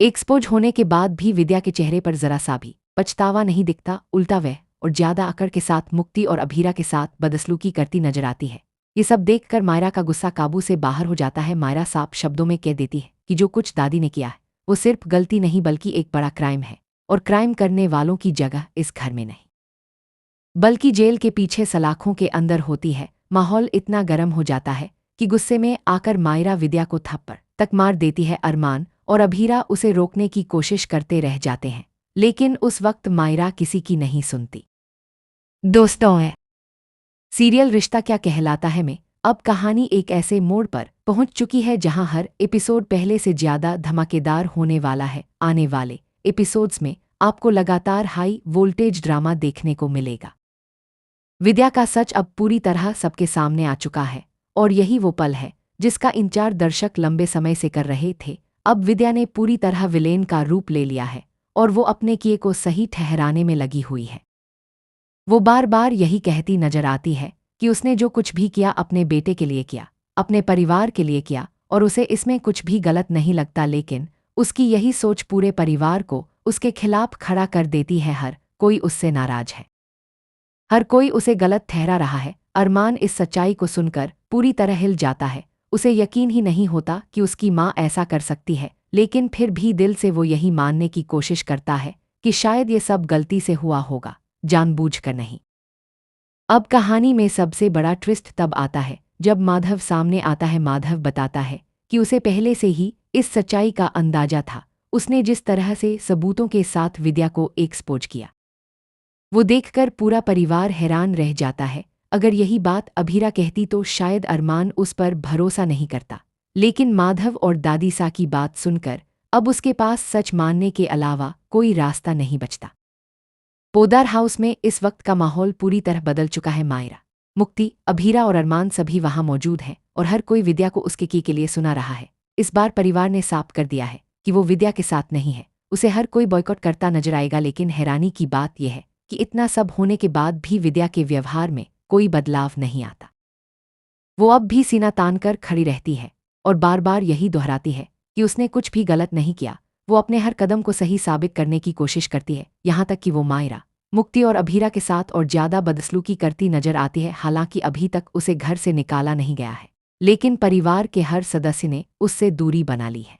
Expose होने के बाद भी विद्या के चेहरे पर जरा सा भी पछतावा नहीं दिखता, उल्टा वह और ज्यादा अकड़ के साथ मुक्ति और अभीरा के साथ बदसलूकी करती नजर आती है। ये सब देखकर मायरा का गुस्सा काबू से बाहर हो जाता है। मायरा साफ शब्दों में कह देती है कि जो कुछ दादी ने किया है वो सिर्फ गलती नहीं बल्कि एक बड़ा क्राइम है, और क्राइम करने वालों की जगह इस घर में नहीं बल्कि जेल के पीछे सलाखों के अंदर होती है। माहौल इतना गर्म हो जाता है कि गुस्से में आकर मायरा विद्या को थप्पड़ तक मार देती है। अरमान और अभीरा उसे रोकने की कोशिश करते रह जाते हैं, लेकिन उस वक्त मायरा किसी की नहीं सुनती। दोस्तों, है सीरियल रिश्ता क्या कहलाता है में अब कहानी एक ऐसे मोड़ पर पहुंच चुकी है जहां हर एपिसोड पहले से ज्यादा धमाकेदार होने वाला है। आने वाले एपिसोड्स में आपको लगातार हाई वोल्टेज ड्रामा देखने को मिलेगा। विद्या का सच अब पूरी तरह सबके सामने आ चुका है, और यही वो पल है जिसका इंतजार दर्शक लंबे समय से कर रहे थे। अब विद्या ने पूरी तरह विलेन का रूप ले लिया है और वो अपने किए को सही ठहराने में लगी हुई है। वो बार बार यही कहती नजर आती है कि उसने जो कुछ भी किया अपने बेटे के लिए किया, अपने परिवार के लिए किया, और उसे इसमें कुछ भी गलत नहीं लगता। लेकिन उसकी यही सोच पूरे परिवार को उसके खिलाफ खड़ा कर देती है। हर कोई उससे नाराज है, हर कोई उसे गलत ठहरा रहा है। अरमान इस सच्चाई को सुनकर पूरी तरह हिल जाता है। उसे यकीन ही नहीं होता कि उसकी माँ ऐसा कर सकती है, लेकिन फिर भी दिल से वो यही मानने की कोशिश करता है कि शायद ये सब गलती से हुआ होगा, जानबूझकर नहीं। अब कहानी में सबसे बड़ा ट्विस्ट तब आता है जब माधव सामने आता है। माधव बताता है कि उसे पहले से ही इस सच्चाई का अंदाजा था। उसने जिस तरह से सबूतों के साथ विद्या को एक्सपोज किया, वो देखकर पूरा परिवार हैरान रह जाता है। अगर यही बात अभीरा कहती तो शायद अरमान उस पर भरोसा नहीं करता, लेकिन माधव और दादी सा की बात सुनकर अब उसके पास सच मानने के अलावा कोई रास्ता नहीं बचता। पोदार हाउस में इस वक्त का माहौल पूरी तरह बदल चुका है। मायरा, मुक्ति, अभीरा और अरमान सभी वहां मौजूद हैं, और हर कोई विद्या को उसके की के लिए सुना रहा है। इस बार परिवार ने साफ कर दिया है कि वो विद्या के साथ नहीं है। उसे हर कोई बॉयकॉट करता नजर आएगा, लेकिन हैरानी की बात यह है कि इतना सब होने के बाद भी विद्या के व्यवहार में कोई बदलाव नहीं आता। वो अब भी सीना तान कर खड़ी रहती है और बार बार यही दोहराती है कि उसने कुछ भी गलत नहीं किया। वो अपने हर कदम को सही साबित करने की कोशिश करती है, यहाँ तक कि वो मायरा, मुक्ति और अभीरा के साथ और ज्यादा बदसलूकी करती नजर आती है। हालांकि अभी तक उसे घर से निकाला नहीं गया है, लेकिन परिवार के हर सदस्य ने उससे दूरी बना ली है।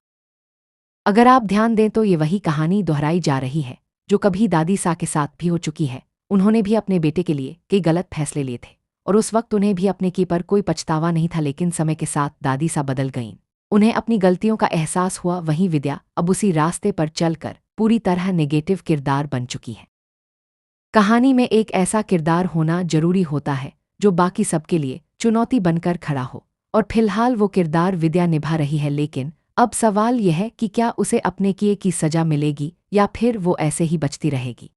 अगर आप ध्यान दें तो ये वही कहानी दोहराई जा रही है जो कभी दादी सा के साथ भी हो चुकी है। उन्होंने भी अपने बेटे के लिए कई गलत फैसले लिए थे, और उस वक्त उन्हें भी अपने की पर कोई पछतावा नहीं था। लेकिन समय के साथ दादी सा बदल गईं, उन्हें अपनी गलतियों का एहसास हुआ। वहीं विद्या अब उसी रास्ते पर चलकर पूरी तरह नेगेटिव किरदार बन चुकी है। कहानी में एक ऐसा किरदार होना जरूरी होता है जो बाकी सबके लिए चुनौती बनकर खड़ा हो, और फिलहाल वो किरदार विद्या निभा रही है। लेकिन अब सवाल यह है कि क्या उसे अपने किए की सजा मिलेगी या फिर वो ऐसे ही बचती रहेगी।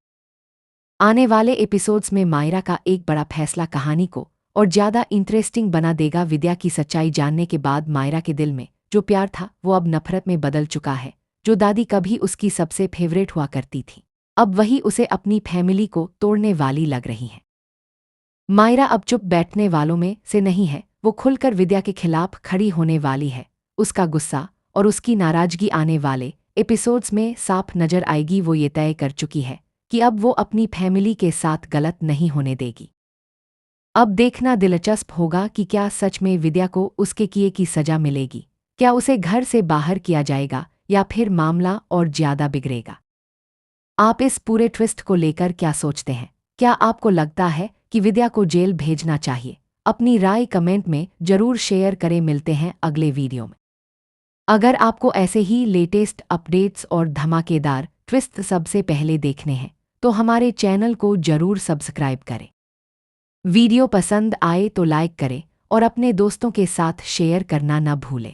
आने वाले एपिसोड्स में मायरा का एक बड़ा फैसला कहानी को और ज्यादा इंटरेस्टिंग बना देगा। विद्या की सच्चाई जानने के बाद मायरा के दिल में जो प्यार था वो अब नफरत में बदल चुका है। जो दादी कभी उसकी सबसे फेवरेट हुआ करती थी, अब वही उसे अपनी फैमिली को तोड़ने वाली लग रही है। मायरा अब चुप बैठने वालों में से नहीं है, वो खुलकर विद्या के खिलाफ खड़ी होने वाली है। उसका गुस्सा और उसकी नाराजगी आने वाले एपिसोड्स में साफ नजर आएगी। वो ये तय कर चुकी है कि अब वो अपनी फैमिली के साथ गलत नहीं होने देगी। अब देखना दिलचस्प होगा कि क्या सच में विद्या को उसके किए की सजा मिलेगी, क्या उसे घर से बाहर किया जाएगा या फिर मामला और ज्यादा बिगड़ेगा। आप इस पूरे ट्विस्ट को लेकर क्या सोचते हैं? क्या आपको लगता है कि विद्या को जेल भेजना चाहिए? अपनी राय कमेंट में जरूर शेयर करें। मिलते हैं अगले वीडियो में। अगर आपको ऐसे ही लेटेस्ट अपडेट्स और धमाकेदार ट्विस्ट सबसे पहले देखने हैं तो हमारे चैनल को जरूर सब्सक्राइब करें। वीडियो पसंद आए तो लाइक करें और अपने दोस्तों के साथ शेयर करना न भूलें।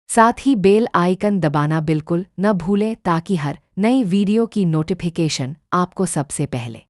साथ ही बेल आइकन दबाना बिल्कुल न भूलें ताकि हर नई वीडियो की नोटिफिकेशन आपको सबसे पहले